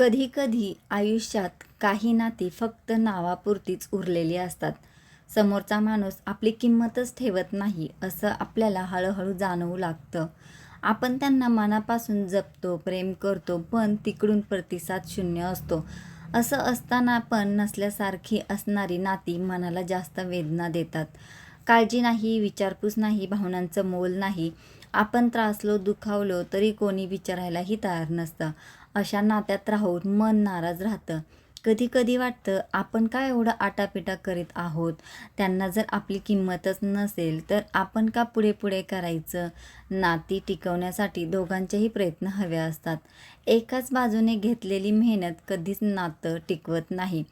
कधी-कधी आयुष्यात काही नाती फक्त नावापुरतीच उरलेली असतात. समोरचा माणूस आपली किंमतच ठेवत नाही, असं आपल्याला हळूहळू जाणवू लागतं. आपण त्यांना मनापासून जपतो, प्रेम करतो, पण तिकडून प्रतिसाद शून्य असतो. असं असताना पण नसल्यासारखी असणारी नाती मनाला जास्त वेदना देतात. काळजी नाही, विचारपूस नाही, भावनांचं मोल नाही. आपण त्रासलो, दुखावलो तरी कोणी विचारायलाही तयार नसतं. अशा नात्यात राहून मन नाराज राहतं. कधी-कधी वाटतं आपण काय एवढं आटापिटा करीत आहोत. त्यांना जर आपली किंमतच नसेल तर आपण का पुढे-पुढे करायचं. नाती टिकवण्यासाठी दोघांचेही प्रयत्न हवे असतात. एकाच बाजूने घेतलेली मेहनत कधीच नातं टिकवत नाही.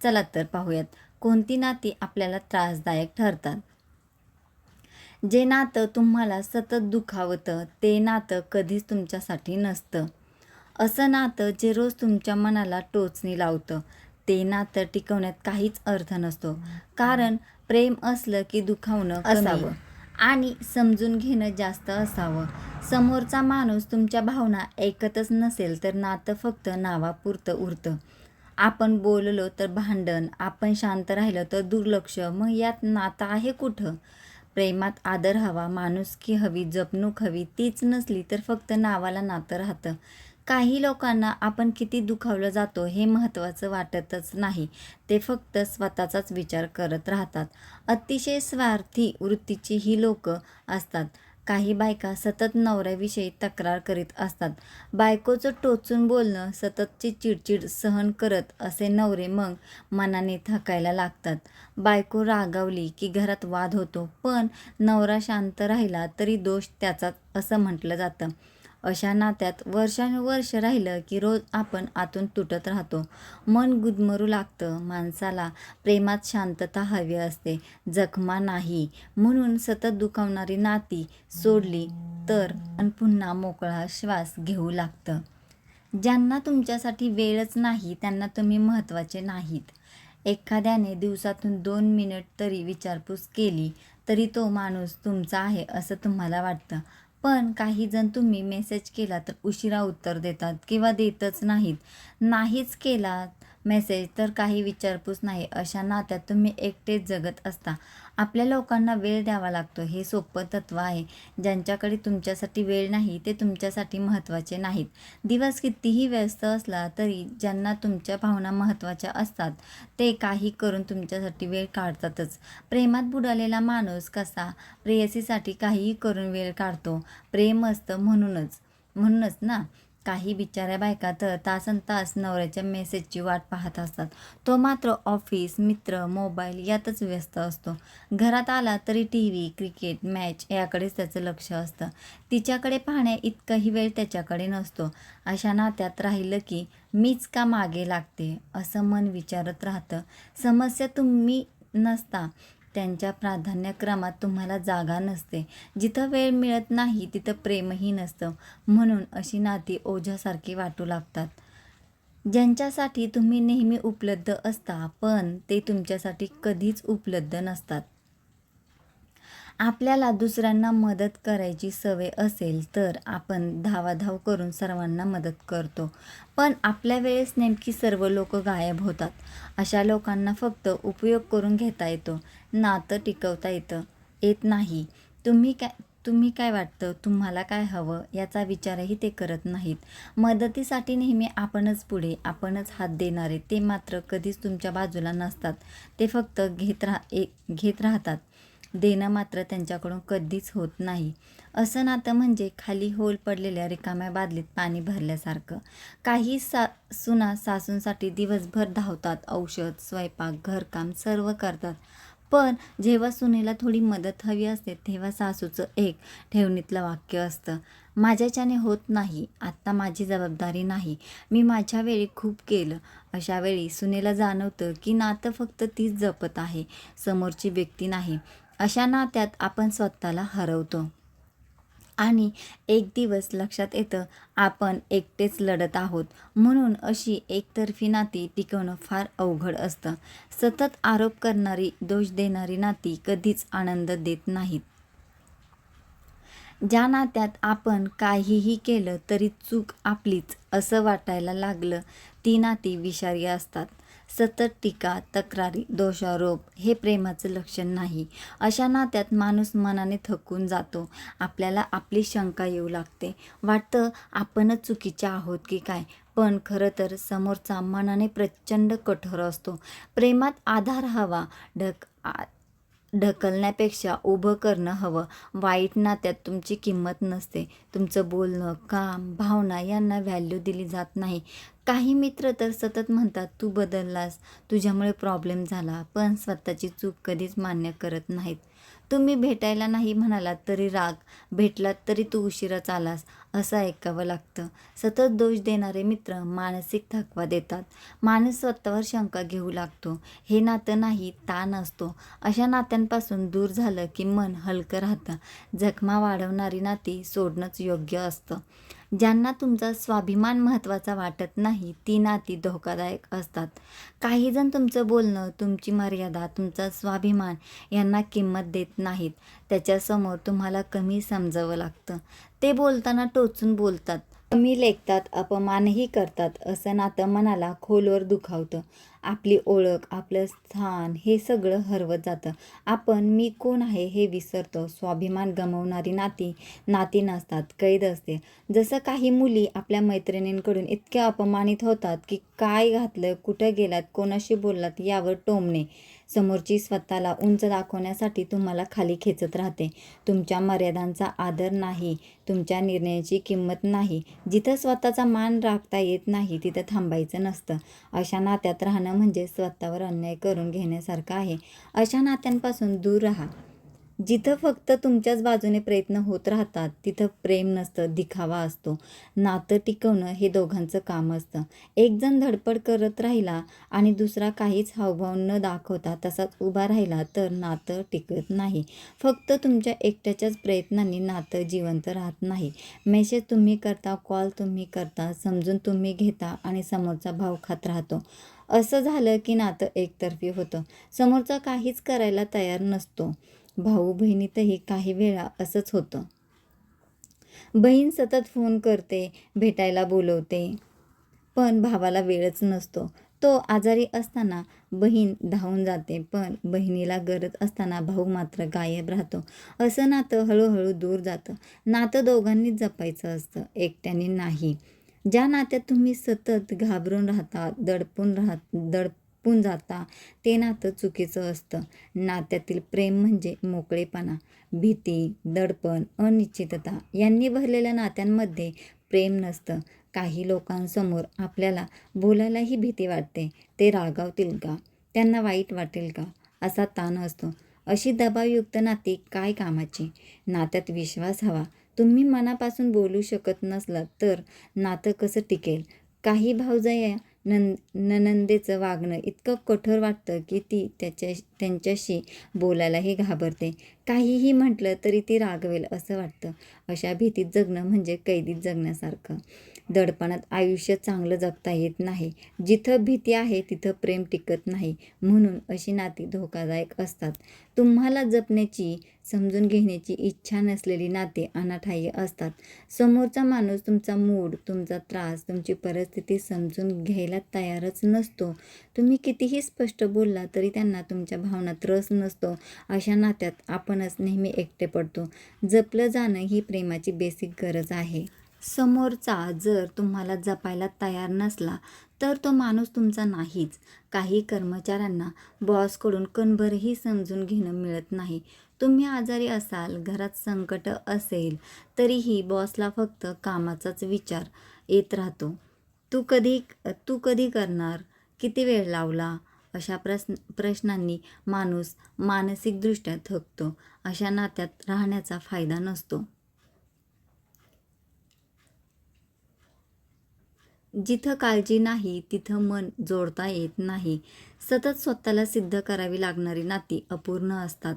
चला तर पाहूयात कोणती नाती आपल्याला त्रासदायक ठरतात. जे नातं तुम्हाला सतत दुखावतं ते नातं कधीच तुमच्यासाठी नसतं. असं नातं जे रोज तुमच्या मनाला टोचणी लावतं ते नातं टिकवण्यात काहीच अर्थ नसतो. कारण प्रेम असलं की दुखावणं असावं आणि समजून घेणं जास्त असावं. समोरचा माणूस तुमच्या भावना ऐकतच नसेल तर नातं फक्त नावापुरतं उरतं. आपण बोललो तर भांडण, आपण शांत राहिलं तर दुर्लक्ष, मग यात नातं आहे कुठं? प्रेमात आदर हवा, माणुसकी हवी, जपणूक हवी, तीच नसली तर फक्त नावाला नातं राहतं. काही लोकांना आपण किती दुखावलं जातो हे महत्त्वाचं वाटतच नाही. ते फक्त स्वतःचाच विचार करत राहतात. अतिशय स्वार्थी वृत्तीची ही लोकं असतात. काही बायका सतत नवऱ्याविषयी तक्रार करीत असतात. बायकोचं टोचून बोलणं, सततची चिडचिड सहन करत असे नवरे मग मनाने थकायला लागतात. बायको रागावली की घरात वाद होतो, पण नवरा शांत राहिला तरी दोष त्याचाच असं म्हटलं जातं. अशा नात्यात वर्षानुवर्ष राहिलं की रोज आपण आतून तुटत राहतो. मन गुदमरू लागतं. माणसाला प्रेमात शांतता हवी असते, जखमा नाही. म्हणून सतत दुखावणारी नाती सोडली तर पुन्हा मोकळा श्वास घेऊ लागतं. ज्यांना तुमच्यासाठी वेळच नाही त्यांना तुम्ही महत्त्वाचे नाहीत. एखाद्याने दिवसातून 2 मिनिट तरी विचारपूस केली तरी तो माणूस तुमचा आहे असं तुम्हाला वाटतं. पण काही जण तुम्ही मेसेज केला तर उशिरा उत्तर देतात किंवा देतच नाहीत. नाहीच केला मेसेज तर काही विचारपूस नाही. अशा नात्यात तुम्ही एकटेच जगत असता. आपल्या लोकांना वेळ द्यावा लागतो हे सोपं तत्त्व आहे. ज्यांच्याकडे तुमच्यासाठी वेळ नाही ते तुमच्यासाठी महत्त्वाचे नाहीत. दिवस कितीही व्यस्त असला तरी ज्यांना तुमच्या भावना महत्त्वाच्या असतात ते काही करून तुमच्यासाठी वेळ काढतातच. प्रेमात बुडालेला माणूस कसा प्रेयसीसाठी काहीही करून वेळ काढतो. प्रेम असतं म्हणूनच ना. काही बिचाऱ्या बायका तर तासनतास नवऱ्याच्या मेसेजची वाट पाहत असतात. तो मात्र ऑफिस, मित्र, मोबाईल यातच व्यस्त असतो. घरात आला तरी टीव्ही, क्रिकेट, मॅच याकडेच त्याचं लक्ष असतं. तिच्याकडे पाहण्या इतकाही वेळ त्याच्याकडे नसतो. अशा नात्यात राहिलं की मीच का मागे लागते असं मन विचारत राहतं. समस्या तुम्ही नसता, त्यांच्या प्राधान्यक्रमात तुम्हाला जागा नसते. जिथं वेळ मिळत नाही तिथं प्रेमही नसतं. म्हणून अशी नाती ओझ्यासारखी वाटू लागतात. ज्यांच्यासाठी तुम्ही नेहमी उपलब्ध असता पण ते तुमच्यासाठी कधीच उपलब्ध नसतात. आपल्याला दुसऱ्यांना मदत करायची सवय असेल तर आपण धावाधाव करून सर्वांना मदत करतो. पण आपल्या वेळेस नेमकी सर्व लोक गायब होतात. अशा लोकांना फक्त उपयोग करून घेता येतो, नातं टिकवता येत नाही. तुम्ही काय वाटतं, तुम्हाला काय हवं याचा विचारही ते करत नाहीत. मदतीसाठी नेहमी आपणच पुढे, आपणच हात देणारे ते मात्र कधीच तुमच्या बाजूला नसतात. ते फक्त घेत राहतात. देणं मात्र त्यांच्याकडून कधीच होत नाही. असं नातं म्हणजे खाली होल पडलेल्या रिकाम्या बादलीत पाणी भरल्यासारखं. काही सुना सासूंसाठी दिवसभर धावतात. औषध, स्वयंपाक, घरकाम सर्व करतात. पण जेव्हा सुनेला थोडी मदत हवी असते तेव्हा सासूचं एक ठेवणीतलं वाक्य असतं, माझ्याच्याने होत नाही, आत्ता माझी जबाबदारी नाही, मी माझ्या वेळी खूप केलं. अशा वेळी सुनेला जाणवतं की नातं फक्त तीच जपत आहे, समोरची व्यक्ती नाही. अशा नात्यात आपण स्वतःला हरवतो आणि एक दिवस लक्षात येतं आपण एकटेच लढत आहोत. म्हणून अशी एकतर्फी नाती टिकवणं फार अवघड असतं. सतत आरोप करणारी, दोष देणारी नाती कधीच आनंद देत नाहीत. ज्या नात्यात आपण काहीही केलं तरी चूक आपलीच असं वाटायला लागलं, ती नाती विषारी असतात. सतत टीका, तक्रारी, दोषारोप हे प्रेमाचं लक्षण नाही. अशा नात्यात माणूस मनाने थकून जातो. आपल्याला आपली शंका येऊ लागते. वाटतं आपणच चुकीचे आहोत की काय? पण खरं तर समोरचा मनाने प्रचंड कठोर असतो. प्रेमात आधार हवा, ढकलण्यापेक्षा उभं करणं हवं. वाईट नात्यात तुमची किंमत नसते. तुमचं बोलणं, काम, भावना यांना व्हॅल्यू दिली जात नाही. काही मित्र तर सतत म्हणतात, तू बदललास, तुझ्यामुळे प्रॉब्लेम झाला, पण स्वतःची चूक कधीच मान्य करत नाहीत. तुम्ही भेटायला नाही म्हणालात तरी राग, भेटलात तरी तू उशिराच आलास असं ऐकावं लागतं. सतत दोष देणारे मित्र मानसिक थकवा देतात. माणूस स्वतःवर शंका घेऊ लागतो. हे नातं नाही, ताण असतो. अशा नात्यांपासून दूर झालं की मन हलकं राहतं. जखमा वाढवणारी नाती सोडणंच योग्य असतं. ज्यांना तुमचा स्वाभिमान महत्त्वाचा वाटत नाही, ती नाती धोकादायक असतात. काहीजण तुमचं बोलणं, तुमची मर्यादा, तुमचा स्वाभिमान यांना किंमत देत नाहीत. त्याच्यासमोर तुम्हाला कमी समजावं लागतं. ते बोलताना टोचून बोलतात, कमी लेखतात, अपमानही करतात. असं नातं मनाला खोलवर दुखावतं. आपली ओळख, आपलं स्थान हे सगळं हरवत जातं. आपण मी कोण आहे हे विसरतो. स्वाभिमान गमावणारी नाती नसतात, कैद असते. जसं काही मुली आपल्या मैत्रिणींकडून इतक्या अपमानित होतात की काय घातलं, कुठं गेलात, कोणाशी बोललात यावर टोमणे. समोरची स्वतःला उंच दाखवण्यासाठी तुम्हाला खाली खेचत राहते. तुमच्या मर्यादांचा आदर नाही, तुमच्या निर्णयाची किंमत नाही. जिथं स्वतःचा मान राखता येत नाही तिथं थांबायचं नसतं. अशा नात्यात राहणं म्हणजे स्वतःवर अन्याय करून घेण्यासारखं आहे. अशा नात्यांपासून दूर राहा. जिथं फक्त तुमच्याच बाजूने प्रयत्न होत राहतात तिथं प्रेम नसतं, दिखावा असतो. नातं टिकवणं हे दोघांचं काम असतं. एक जण धडपड करत राहिला आणि दुसरा काहीच हावभाव न दाखवता तसाच उभा राहिला तर नातं टिकत नाही. फक्त तुमच्या एकट्याच्याच प्रयत्नांनी नातं जिवंत राहत नाही. मेसेज तुम्ही करता, कॉल तुम्ही करता, समजून तुम्ही घेता आणि समोरचा भाव खात राहतो. असं झालं की नातं एकतर्फी होतं. समोरचा काहीच करायला तयार नसतो. भाऊ बहिणीतही काही वेळा असंच होतं. बहीण सतत फोन करते, भेटायला बोलवते, पण भावाला वेळच नसतो. तो आजारी असताना बहीण धावून जाते, पण बहिणीला गरज असताना भाऊ मात्र गायब राहतो. असं नातं हळूहळू दूर जातं. नातं दोघांनीच जपायचं असतं, एकट्याने नाही. ज्या नात्यात तुम्ही सतत घाबरून राहता, दडपून जाता, ते नातं चुकीचं असतं. नात्यातील प्रेम म्हणजे मोकळेपणा. भीती, दडपण, अनिश्चितता यांनी भरलेल्या नात्यांमध्ये प्रेम नसतं. काही लोकांसमोर आपल्याला बोलायलाही भीती वाटते. ते रागावतील का? त्यांना वाईट वाटेल का? असा ताण असतो. अशी दबावयुक्त नाती काय कामाची? नात्यात विश्वास हवा. तुम्ही मनापासून बोलू शकत नसलात तर नातं कसं टिकेल? काही भावजया नणंदेचं वागणं इतकं कठोर वाटतं की ती त्यांच्याशी बोलायलाही घाबरते. काहीही म्हटलं तरी ती रागवेल असं वाटतं. अशा भीतीत जगणं म्हणजे कैदीत जगण्यासारखं. दडपणात आयुष्य चांगलं जगता येत नाही. जिथं भीती आहे तिथं प्रेम टिकत नाही. म्हणून अशी नाती धोकादायक असतात. तुम्हाला जपण्याची, समजून घेण्याची इच्छा नसलेली नाते अनाठायी असतात. समोरचा माणूस तुमचा मूड, तुमचा त्रास, तुमची परिस्थिती समजून घ्यायला तयारच नसतो. तुम्ही कितीही स्पष्ट बोलला तरी त्यांना तुमच्या भावनात रस नसतो. अशा नात्यात आपणच नेहमी एकटे पडतो. जपलं जाणं ही प्रेमाची बेसिक गरज आहे. समोरचा जर तुम्हाला जपायला तयार नसला तर तो माणूस तुमचा नाहीच. काही कर्मचाऱ्यांना बॉसकडून कणभरही समजून घेणं मिळत नाही. तुम्ही आजारी असाल, घरात संकट असेल तरीही बॉसला फक्त कामाचाच विचार येत राहतो. तू कधी करणार? किती वेळ लावला? अशा प्रश्नांनी माणूस मानसिकदृष्ट्या थकतो. अशा नात्यात राहण्याचा फायदा नसतो. जिथं काळजी नाही तिथं मन जोडता येत नाही. सतत स्वतःला सिद्ध करावी लागणारी नाती अपूर्ण असतात.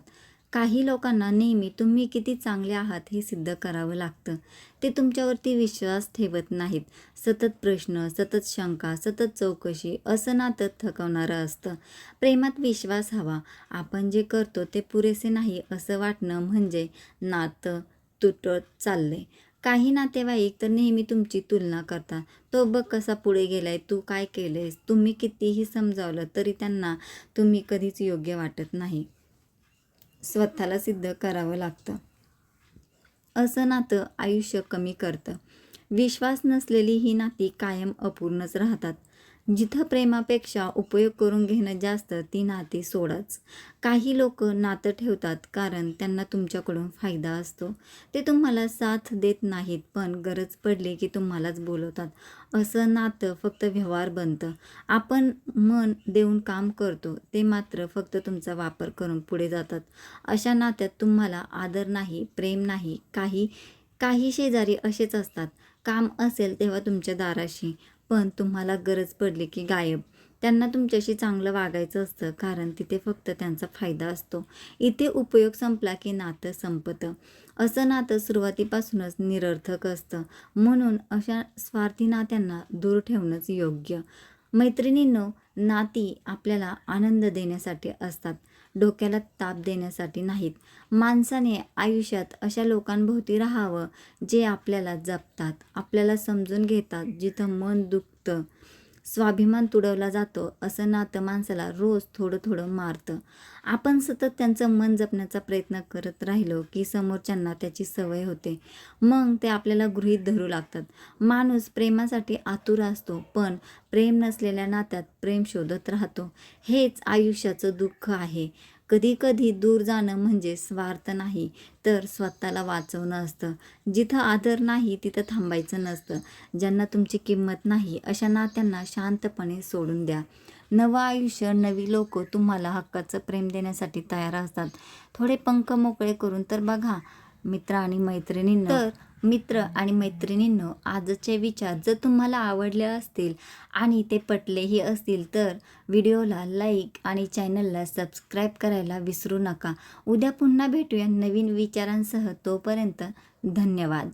काही लोकांना नेहमी तुम्ही किती चांगले आहात हे सिद्ध करावं लागतं. ते तुमच्यावरती विश्वास ठेवत नाहीत. सतत प्रश्न, सतत शंका, सतत चौकशी असं नातं थकवणारं असतं. प्रेमात विश्वास हवा. आपण जे करतो ते पुरेसे नाही असं वाटणं म्हणजे नातं तुटत चाललंय. काही नातेवाईक तर नेहमी तुमची तुलना करतात. तो बघ कसा पुढे गेलाय, तू काय केलंयस? तुम्ही कितीही समजावलं तरी त्यांना तुम्ही कधीच योग्य वाटत नाही. स्वतःला सिद्ध करावं लागतं. असं नातं आयुष्य कमी करतं. विश्वास नसलेली ही नाती कायम अपूर्णच राहतात. जिथं प्रेमापेक्षा उपयोग करून घेणं जास्त, ती नाती सोडाच. काही लोक नातं ठेवतात कारण त्यांना तुमच्याकडून फायदा असतो. ते तुम्हाला साथ देत नाहीत, पण गरज पडली की तुम्हालाच बोलवतात. असं नातं फक्त व्यवहार बनतं. आपण मन देऊन काम करतो, ते मात्र फक्त तुमचा वापर करून पुढे जातात. अशा नात्यात तुम्हाला आदर नाही, प्रेम नाही. काही शेजारी असेच असतात. काम असेल तेव्हा तुमच्या दाराशी, पण तुम्हाला गरज पडली की गायब. त्यांना तुमच्याशी चांगलं वागायचं असतं कारण तिथे फक्त त्यांचा फायदा असतो. इथे उपयोग संपला की नातं संपतं. असं नातं सुरुवातीपासूनच निरर्थक असतं. म्हणून अशा स्वार्थी नात्यांना दूर ठेवणंच योग्य. मैत्रिणींनो, नाती आपल्याला आनंद देण्यासाठी असतात, डोक्याला ताप देण्यासाठी नाहीत. माणसाने आयुष्यात अशा लोकांभोवती राहावं जे आपल्याला जपतात, आपल्याला समजून घेतात. जिथं मन दुखतं, स्वाभिमान तुडवला जातो, असं नातं माणसाला रोज थोडं थोडं मारतं. आपण सतत त्यांचं मन जपण्याचा प्रयत्न करत राहिलो की समोरच्यांना त्याची सवय होते. मग ते आपल्याला गृहीत धरू लागतात. माणूस प्रेमासाठी आतुर असतो, पण प्रेम नसलेल्या नात्यात प्रेम शोधत राहतो. हेच आयुष्याचं दुःख आहे. कधी कधी दूर जाणं म्हणजे स्वार्थ नाही, तर स्वतःला वाचवणं असतं. जिथं आदर नाही तिथं थांबायचं नसतं. ज्यांना तुमची किंमत नाही, अशा नात्यांना शांतपणे सोडून द्या. नवं आयुष्य, नवी लोक तुम्हाला हक्काचं प्रेम देण्यासाठी तयार असतात. थोडे पंख मोकळे करून तर बघा. मित्र आणि मैत्रिणींनो, आजचे विचार जर तुम्हाला आवडले असतील आणि ते पटलेही असतील तर व्हिडिओला लाईक आणि चॅनलला सबस्क्राईब करायला विसरू नका. उद्या पुन्हा भेटूया नवीन विचारांसह. तोपर्यंत धन्यवाद.